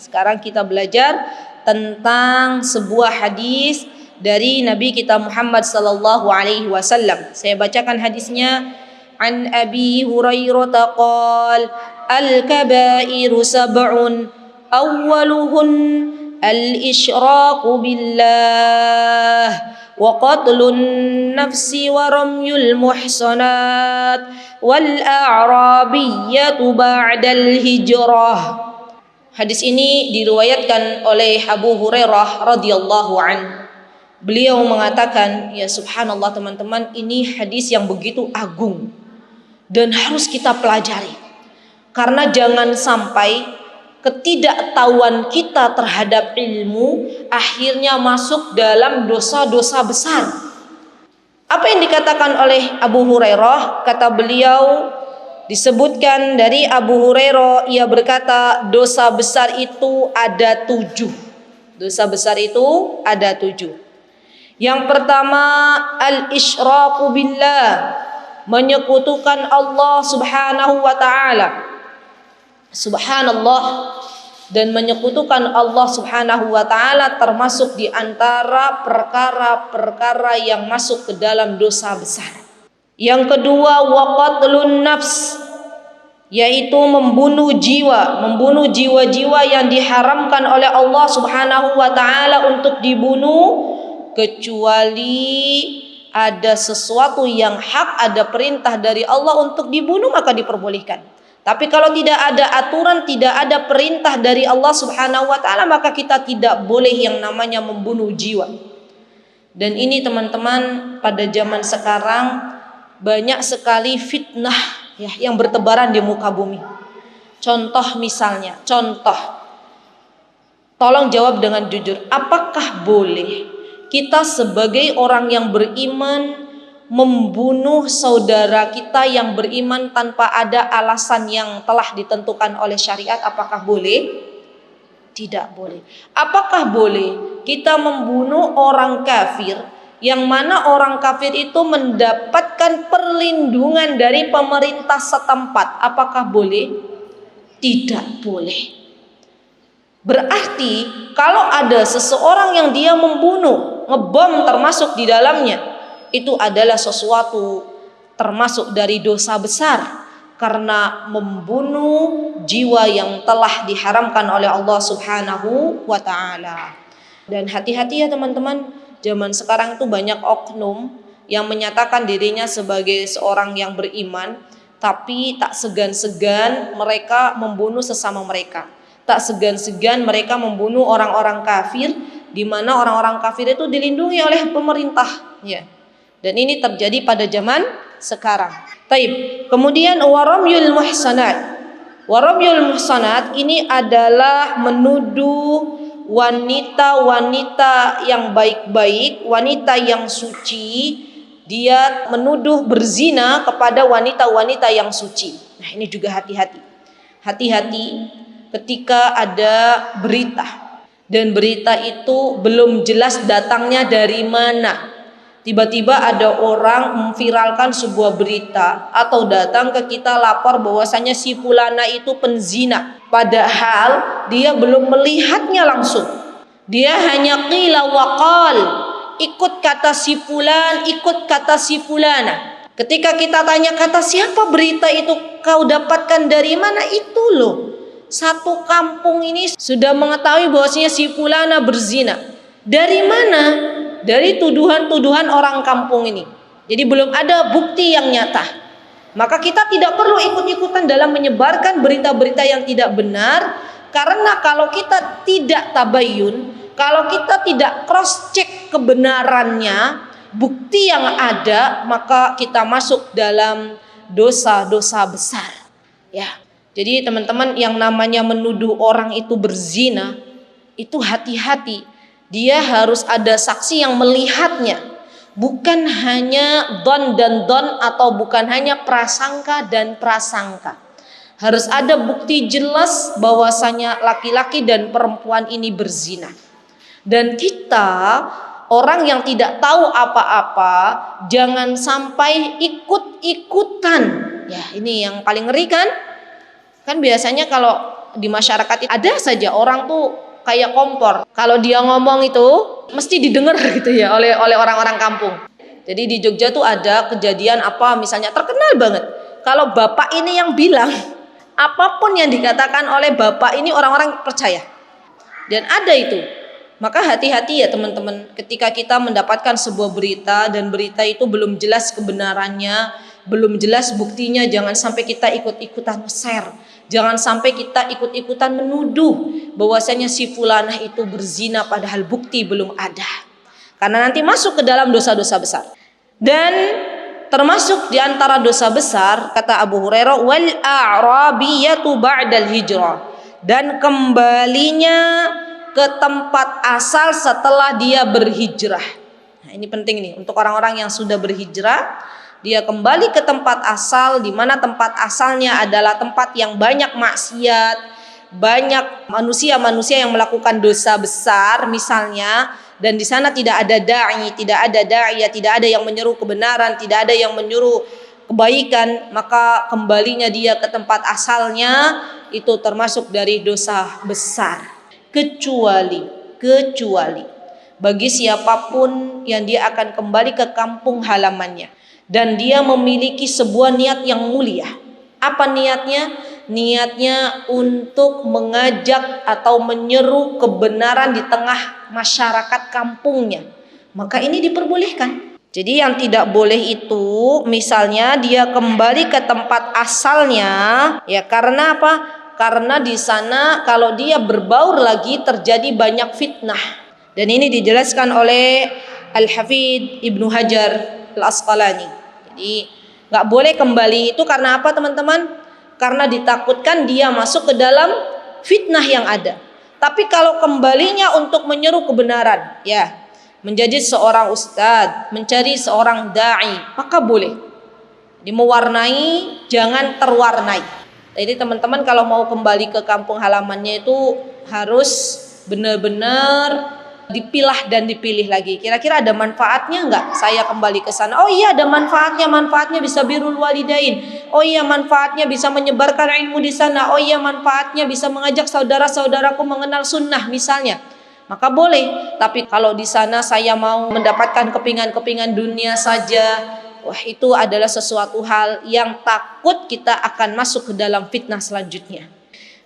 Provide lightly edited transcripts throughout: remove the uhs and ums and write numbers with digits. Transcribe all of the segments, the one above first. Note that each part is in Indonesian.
Sekarang kita belajar tentang sebuah hadis dari Nabi kita Muhammad sallallahu alaihi wasallam. Saya bacakan hadisnya. An Abi Hurairah qala al-kabairu sab'un awwaluhun al-isyraku billah wa qatlun nafsi wa ramyul muhsanat wal a'rabiyyatu ba'dal hijrah. Hadis ini diriwayatkan oleh Abu Hurairah radhiyallahu anhu. Beliau mengatakan, ya subhanallah teman-teman, ini hadis yang begitu agung dan harus kita pelajari. Karena jangan sampai ketidaktahuan kita terhadap ilmu akhirnya masuk dalam dosa-dosa besar. Apa yang dikatakan oleh Abu Hurairah? Kata beliau, disebutkan dari Abu Hurairah, ia berkata, dosa besar itu ada 7. Dosa besar itu ada 7. Yang pertama, al-isyraku billah, menyekutukan Allah subhanahu wa ta'ala. Subhanallah, dan menyekutukan Allah subhanahu wa ta'ala termasuk di antara perkara-perkara yang masuk ke dalam dosa besar. Yang kedua, wa qatlun nafs, yaitu membunuh jiwa-jiwa yang diharamkan oleh Allah subhanahu wa ta'ala untuk dibunuh, kecuali ada sesuatu yang hak, ada perintah dari Allah untuk dibunuh, maka diperbolehkan. Tapi kalau tidak ada aturan, tidak ada perintah dari Allah subhanahu wa ta'ala, maka kita tidak boleh yang namanya membunuh jiwa. Dan ini teman-teman, pada zaman sekarang banyak sekali fitnah ya, yang bertebaran di muka bumi. Contoh misalnya, tolong jawab dengan jujur, apakah boleh kita sebagai orang yang beriman membunuh saudara kita yang beriman tanpa ada alasan yang telah ditentukan oleh syariat? Apakah boleh? Tidak boleh. Apakah boleh kita membunuh orang kafir yang mana orang kafir itu mendapatkan perlindungan dari pemerintah setempat? Apakah boleh? Tidak boleh. Berarti kalau ada seseorang yang dia membunuh, ngebom termasuk di dalamnya, itu adalah sesuatu termasuk dari dosa besar, karena membunuh jiwa yang telah diharamkan oleh Allah subhanahu wa ta'ala. Dan hati-hati ya teman-teman, zaman sekarang itu banyak oknum yang menyatakan dirinya sebagai seorang yang beriman, tapi tak segan-segan mereka membunuh sesama mereka. Tak segan-segan mereka membunuh orang-orang kafir, di mana orang-orang kafir itu dilindungi oleh pemerintah, ya. Dan ini terjadi pada zaman sekarang. Taib. Kemudian waramyul muhsanat. Waramyul muhsanat ini adalah menuduh wanita-wanita yang baik-baik, wanita yang suci, dia menuduh berzina kepada wanita-wanita yang suci. Nah, ini juga hati-hati. Hati-hati ketika ada berita dan berita itu belum jelas datangnya dari mana. Tiba-tiba ada orang memviralkan sebuah berita atau datang ke kita lapor bahwasanya si fulana itu penzina, padahal dia belum melihatnya langsung. Dia hanya qila wa qal, ikut kata si fulan, ikut kata si fulana. Ketika kita tanya, kata siapa berita itu kau dapatkan dari mana? Itu loh, satu kampung ini sudah mengetahui bahwasanya si fulana berzina. Dari mana? Dari tuduhan-tuduhan orang kampung ini. Jadi belum ada bukti yang nyata. Maka kita tidak perlu ikut-ikutan dalam menyebarkan berita-berita yang tidak benar. Karena kalau kita tidak tabayun, kalau kita tidak cross check kebenarannya, bukti yang ada, maka kita masuk dalam dosa-dosa besar. Ya. Jadi teman-teman, yang namanya menuduh orang itu berzina, itu hati-hati. Dia harus ada saksi yang melihatnya, bukan hanya don dan don, atau bukan hanya prasangka dan prasangka. Harus ada bukti jelas bahwasanya laki-laki dan perempuan ini berzina. Dan kita, orang yang tidak tahu apa-apa, jangan sampai ikut-ikutan. Ya, ini yang paling ngeri kan? Kan biasanya kalau di masyarakat itu ada saja orang tuh kayak kompor. Kalau dia ngomong itu mesti didengar gitu ya oleh orang-orang kampung. Jadi di Jogja tuh ada kejadian apa misalnya terkenal banget. Kalau bapak ini yang bilang, apapun yang dikatakan oleh bapak ini orang-orang percaya. Dan ada itu. Maka hati-hati ya teman-teman, ketika kita mendapatkan sebuah berita dan berita itu belum jelas kebenarannya, belum jelas buktinya, jangan sampai kita ikut-ikutan share. Jangan sampai kita ikut-ikutan menuduh bahwasanya si fulanah itu berzina padahal bukti belum ada. Karena nanti masuk ke dalam dosa-dosa besar. Dan termasuk di antara dosa besar, kata Abu Hurairah, wal a'rabiyatu ba'dal hijrah, dan kembalinya ke tempat asal setelah dia berhijrah. Nah, ini penting nih untuk orang-orang yang sudah berhijrah, dia kembali ke tempat asal, di mana tempat asalnya adalah tempat yang banyak maksiat, banyak manusia-manusia yang melakukan dosa besar misalnya, dan di sana tidak ada dai, tidak ada da'iyah, tidak ada yang menyeru kebenaran, tidak ada yang menyeru kebaikan, maka kembalinya dia ke tempat asalnya itu termasuk dari dosa besar. Kecuali bagi siapapun yang dia akan kembali ke kampung halamannya dan dia memiliki sebuah niat yang mulia. Apa niatnya? Niatnya untuk mengajak atau menyeru kebenaran di tengah masyarakat kampungnya, maka ini diperbolehkan. Jadi yang tidak boleh itu misalnya dia kembali ke tempat asalnya, ya karena apa? Karena di sana kalau dia berbaur lagi terjadi banyak fitnah. Dan ini dijelaskan oleh Al-Hafidz Ibnu Hajar Al-Asqalani. Jadi nggak boleh kembali itu karena apa teman-teman? Karena ditakutkan dia masuk ke dalam fitnah yang ada. Tapi kalau kembalinya untuk menyeru kebenaran, ya menjadi seorang ustadz, mencari seorang da'i, maka boleh. Mewarnai, jangan terwarnai. Jadi teman-teman kalau mau kembali ke kampung halamannya itu harus benar-benar dipilah dan dipilih lagi. Kira-kira ada manfaatnya enggak saya kembali ke sana? Oh iya ada manfaatnya. Manfaatnya bisa birrul walidain. Oh iya manfaatnya bisa menyebarkan ilmu di sana. Oh iya manfaatnya bisa mengajak saudara-saudaraku mengenal sunnah misalnya. Maka boleh. Tapi kalau di sana saya mau mendapatkan kepingan-kepingan dunia saja, wah itu adalah sesuatu hal yang takut kita akan masuk ke dalam fitnah selanjutnya.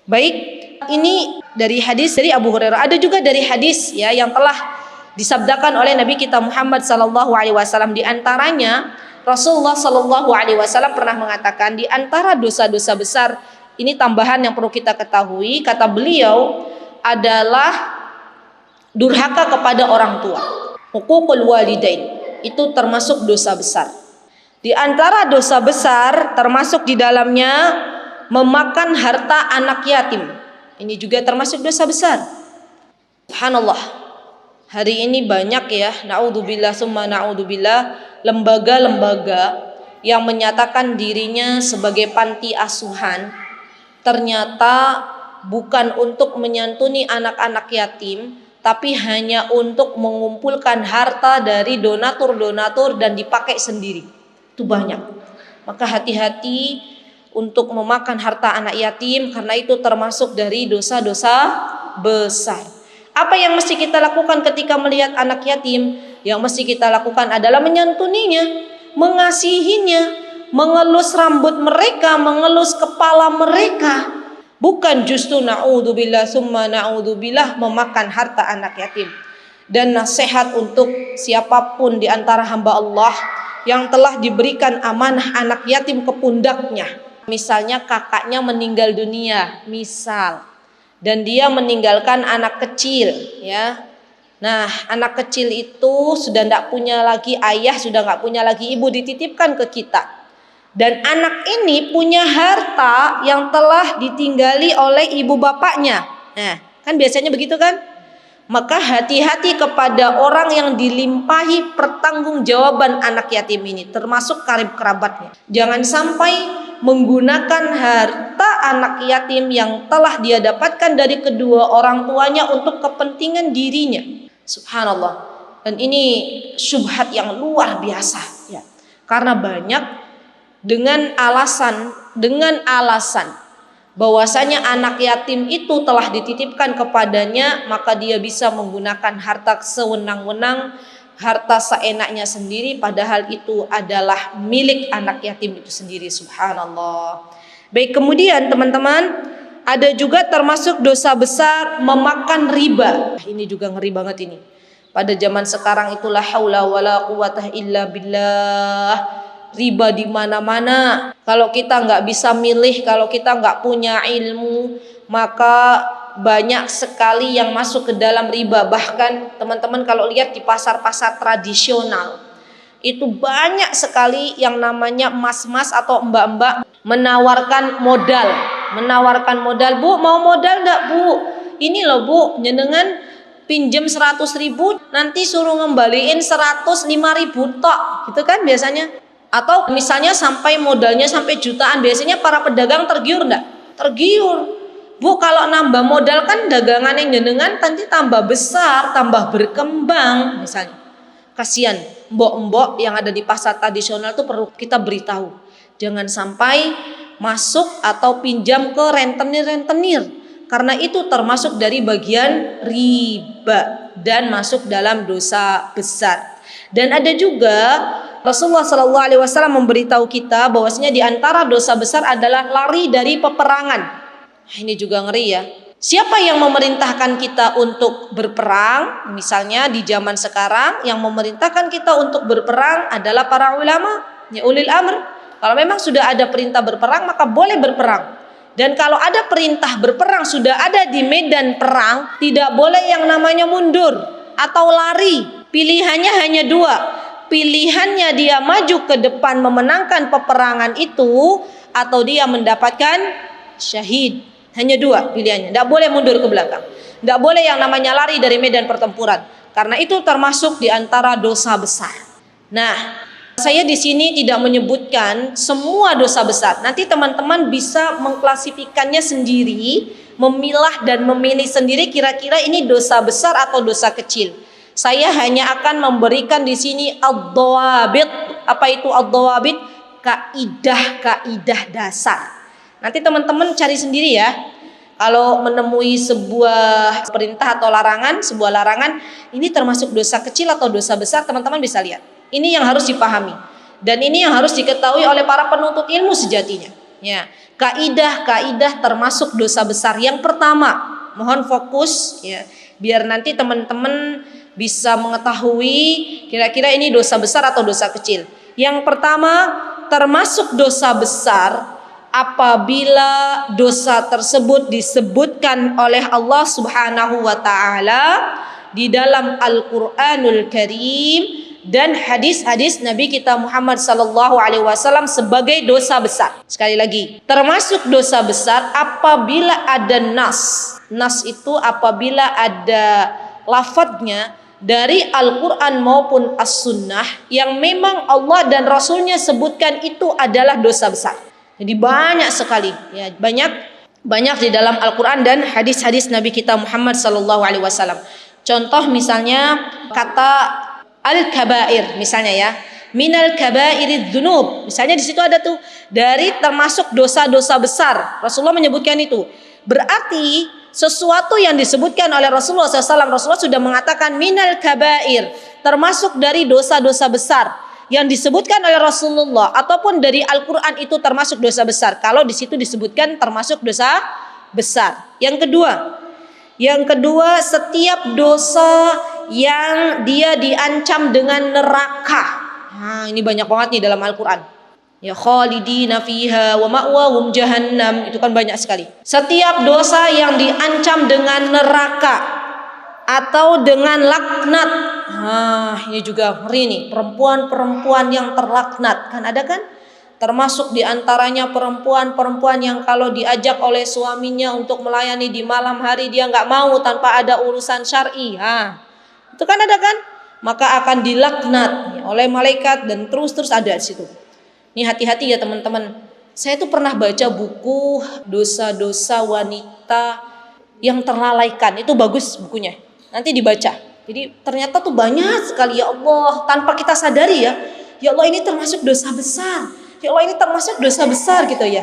Baik, ini dari hadis dari Abu Hurairah. Ada juga dari hadis ya yang telah disabdakan oleh Nabi kita Muhammad sallallahu alaihi wasallam. Di antaranya Rasulullah sallallahu alaihi wasallam pernah mengatakan di antara dosa-dosa besar, ini tambahan yang perlu kita ketahui, kata beliau adalah durhaka kepada orang tua. Huququl walidain itu termasuk dosa besar. Di antara dosa besar termasuk di dalamnya memakan harta anak yatim. Ini juga termasuk dosa besar. Subhanallah. Hari ini banyak ya, naudzubillah summa naudzubillah, lembaga-lembaga yang menyatakan dirinya sebagai panti asuhan, ternyata bukan untuk menyantuni anak-anak yatim, tapi hanya untuk mengumpulkan harta dari donatur-donatur dan dipakai sendiri. Itu banyak. Maka hati-hati untuk memakan harta anak yatim, karena itu termasuk dari dosa-dosa besar. Apa yang mesti kita lakukan ketika melihat anak yatim? Yang mesti kita lakukan adalah menyantuninya, mengasihinya, mengelus rambut mereka, mengelus kepala mereka. Bukan justru na'udzubillah summa na'udzubillah memakan harta anak yatim. Dan nasihat untuk siapapun di antara hamba Allah yang telah diberikan amanah anak yatim ke pundaknya. Misalnya kakaknya meninggal dunia, misal, dan dia meninggalkan anak kecil, ya. Nah, anak kecil itu sudah tidak punya lagi ayah, sudah nggak punya lagi ibu, dititipkan ke kita. Dan anak ini punya harta yang telah ditinggali oleh ibu bapaknya. Nah, kan biasanya begitu kan? Maka hati-hati kepada orang yang dilimpahi pertanggungjawaban anak yatim ini, termasuk karib kerabatnya. Jangan sampai menggunakan harta anak yatim yang telah dia dapatkan dari kedua orang tuanya untuk kepentingan dirinya. Subhanallah. Dan ini syubhat yang luar biasa ya. Karena banyak dengan alasan bahwasanya anak yatim itu telah dititipkan kepadanya, maka dia bisa menggunakan harta sewenang-wenang, harta seenaknya sendiri, padahal itu adalah milik anak yatim itu sendiri. Subhanallah. Baik, kemudian teman-teman, ada juga termasuk dosa besar memakan riba. Ini juga ngeri banget ini. Pada zaman sekarang itulah haula wala quwata illa billah. Riba di mana-mana. Kalau kita nggak bisa milih, kalau kita nggak punya ilmu, maka banyak sekali yang masuk ke dalam riba. Bahkan teman-teman kalau lihat di pasar-pasar tradisional, itu banyak sekali yang namanya mas-mas atau mbak-mbak menawarkan modal. Bu, mau modal nggak bu? Ini loh bu, jenengan pinjem 100.000, nanti suruh ngembaliin 105.000 tok, gitu kan biasanya. Atau misalnya sampai modalnya sampai jutaan, biasanya para pedagang tergiur enggak? Tergiur. Bu, kalau nambah modal kan dagangan yang jenengan nanti tambah besar, tambah berkembang misalnya. Kasihan mbok-mbok yang ada di pasar tradisional itu perlu kita beritahu. Jangan sampai masuk atau pinjam ke rentenir-rentenir, karena itu termasuk dari bagian riba dan masuk dalam dosa besar. Dan ada juga Rasulullah SAW memberitahu kita bahwasanya di antara dosa besar adalah lari dari peperangan. Ini juga ngeri ya. Siapa yang memerintahkan kita untuk berperang? Misalnya di zaman sekarang yang memerintahkan kita untuk berperang adalah para ulama, ya ulil amr. Kalau memang sudah ada perintah berperang, maka boleh berperang. Dan kalau ada perintah berperang sudah ada di medan perang, tidak boleh yang namanya mundur atau lari. Pilihannya hanya dua. Pilihannya dia maju ke depan memenangkan peperangan itu, atau dia mendapatkan syahid. Hanya dua pilihannya. Tidak boleh mundur ke belakang. Tidak boleh yang namanya lari dari medan pertempuran. Karena itu termasuk di antara dosa besar. Nah, saya di sini tidak menyebutkan semua dosa besar. Nanti teman-teman bisa mengklasifikasikannya sendiri, memilah dan memilih sendiri kira-kira ini dosa besar atau dosa kecil. Saya hanya akan memberikan di sini ad-dhawabit. Apa itu ad-dhawabit? Kaidah-kaidah dasar. Nanti teman-teman cari sendiri ya. Kalau menemui sebuah perintah atau larangan, sebuah larangan, ini termasuk dosa kecil atau dosa besar, teman-teman bisa lihat. Ini yang harus dipahami. Dan ini yang harus diketahui oleh para penuntut ilmu sejatinya. Ya, kaidah-kaidah termasuk dosa besar. Yang pertama, mohon fokus ya, biar nanti teman-teman bisa mengetahui kira-kira ini dosa besar atau dosa kecil. Yang pertama, termasuk dosa besar apabila dosa tersebut disebutkan oleh Allah Subhanahu wa taala di dalam Al-Qur'anul Karim dan hadis-hadis Nabi kita Muhammad sallallahu alaihi wasallam sebagai dosa besar. Sekali lagi, termasuk dosa besar apabila ada nas. Nas itu apabila ada lafadznya dari Al-Quran maupun As-Sunnah yang memang Allah dan Rasulnya sebutkan itu adalah dosa besar. Jadi banyak sekali ya, banyak di dalam Al-Quran dan hadis-hadis Nabi kita Muhammad SAW. Contoh misalnya kata al-kabair misalnya ya, minal kabairidz dzunub. Misalnya di situ ada tuh dari termasuk dosa-dosa besar. Rasulullah menyebutkan itu. Berarti sesuatu yang disebutkan oleh Rasulullah SAW, Rasulullah sudah mengatakan minal kabair, termasuk dari dosa-dosa besar yang disebutkan oleh Rasulullah ataupun dari Al-Quran itu termasuk dosa besar. Kalau di situ disebutkan termasuk dosa besar. Yang kedua, setiap dosa yang dia diancam dengan neraka. Nah, ini banyak banget nih dalam Al-Quran. Ya khalidina fiha wa ma'wahum jahannam, itu kan banyak sekali. Setiap dosa yang diancam dengan neraka atau dengan laknat. Ini juga ngeri nih, perempuan-perempuan yang terlaknat. Kan ada kan? Termasuk diantaranya perempuan-perempuan yang kalau diajak oleh suaminya untuk melayani di malam hari dia nggak mau tanpa ada urusan syar'i. Itu kan ada kan? Maka akan dilaknat oleh malaikat dan terus ada di situ. Ini hati-hati ya teman-teman. Saya tuh pernah baca buku dosa-dosa wanita yang terlalaikan. Itu bagus bukunya. Nanti dibaca. Jadi ternyata tuh banyak sekali ya Allah. Tanpa kita sadari ya. Ya Allah ini termasuk dosa besar. Ya Allah ini termasuk dosa besar gitu ya.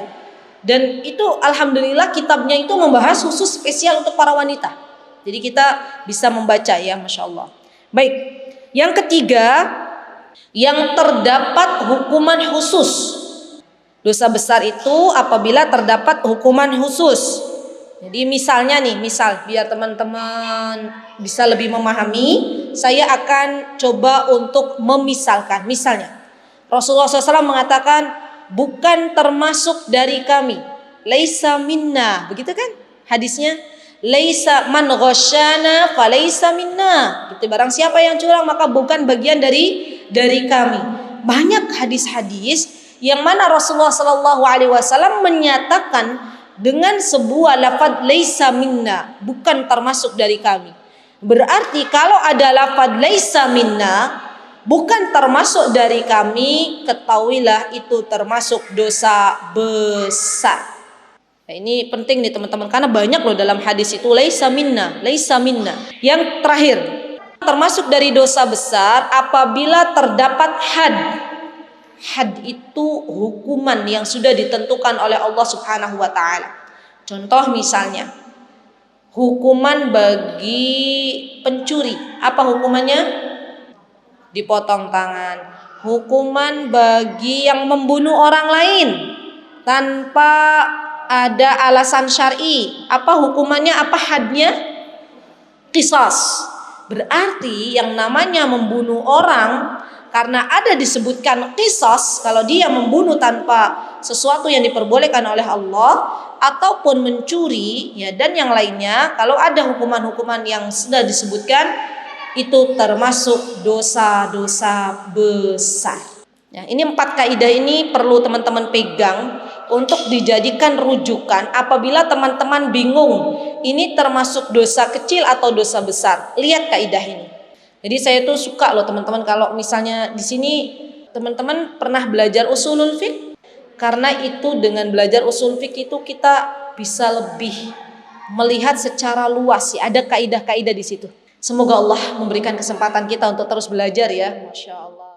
Dan itu alhamdulillah kitabnya itu membahas khusus spesial untuk para wanita. Jadi kita bisa membaca ya, Masya Allah. Baik, yang ketiga, yang terdapat hukuman khusus. Dosa besar itu apabila terdapat hukuman khusus. Jadi misalnya nih, biar teman-teman bisa lebih memahami, saya akan coba untuk memisalkan. Misalnya, Rasulullah SAW mengatakan, bukan termasuk dari kami. Laisa minna, begitu kan hadisnya? Laisa man ghasyana falaisa minna. Gitu, barang siapa yang curang maka bukan bagian dari kami. Banyak hadis-hadis yang mana Rasulullah SAW menyatakan dengan sebuah lafaz laisa minna, bukan termasuk dari kami. Berarti kalau ada lafaz laisa minna, bukan termasuk dari kami, ketahuilah itu termasuk dosa besar. Nah, ini penting nih teman-teman, karena banyak loh dalam hadis itu laisa minna, laisa minna. Yang terakhir, termasuk dari dosa besar apabila terdapat had. Had itu hukuman yang sudah ditentukan oleh Allah Subhanahu wa taala. Contoh misalnya, hukuman bagi pencuri, apa hukumannya? Dipotong tangan. Hukuman bagi yang membunuh orang lain tanpa ada alasan syar'i, apa hukumannya, apa hadnya? Qisas. Berarti yang namanya membunuh orang, karena ada disebutkan qisas, kalau dia membunuh tanpa sesuatu yang diperbolehkan oleh Allah, ataupun mencuri ya, dan yang lainnya, kalau ada hukuman-hukuman yang sudah disebutkan, itu termasuk dosa-dosa besar. Ya, ini 4 kaidah ini perlu teman-teman pegang untuk dijadikan rujukan apabila teman-teman bingung ini termasuk dosa kecil atau dosa besar. Lihat kaidah ini. Jadi saya tuh suka loh teman-teman kalau misalnya di sini teman-teman pernah belajar usulul fiqh, karena itu dengan belajar usul fiqh itu kita bisa lebih melihat secara luas ya, ada kaidah-kaidah di situ. Semoga Allah memberikan kesempatan kita untuk terus belajar ya, Masya Allah.